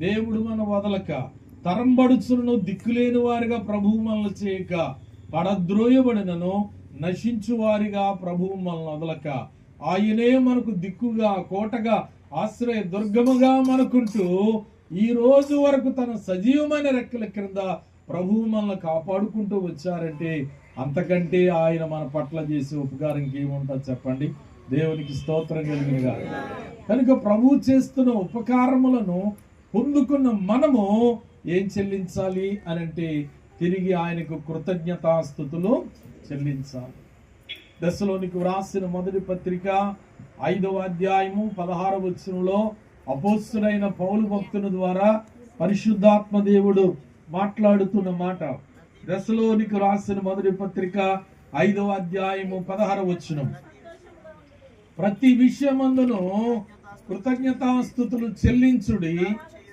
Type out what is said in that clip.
దేవుడు మన వదలక, తరంబడుచులను దిక్కులేని వారిగా ప్రభువు మనల్ని చేయక, పడద్రోయబడినను నశించు వారిగా ప్రభువు మనల్ని వదలక, ఆయనే మనకు దిక్కుగా, కోటగా, ఆశ్రయ దుర్గముగా మనకుంటూ ఈ రోజు వరకు తన సజీవమైన రెక్కల క్రింద ప్రభువు మనల్ని కాపాడుకుంటూ వచ్చారంటే అంతకంటే ఆయన మన పట్ల చేసే ఉపకారం ఇంకేముంటుంది చెప్పండి? దేవునికి స్తోత్రం కలిగినగా. కనుక ప్రభువు చేస్తున్న ఉపకారములను పొందుకున్న మనము ఏం చెల్లించాలి అని అంటే తిరిగి ఆయనకు కృతజ్ఞతాస్తుతులు చెల్లించాలి. దశలోనికి వ్రాసిన మొదటి పత్రిక 5వ అధ్యాయము 16వ వచనంలో అపోస్తుడైన పౌలు భక్తుని ద్వారా పరిశుద్ధాత్మ దేవుడు మాట్లాడుతున్న మాట. దశలోనికి రాసిన మొదటి పత్రిక 5వ అధ్యాయము 16వ వచనం, ప్రతి విషయమందును కృతజ్ఞతాస్తుతులు చెల్లించుడి,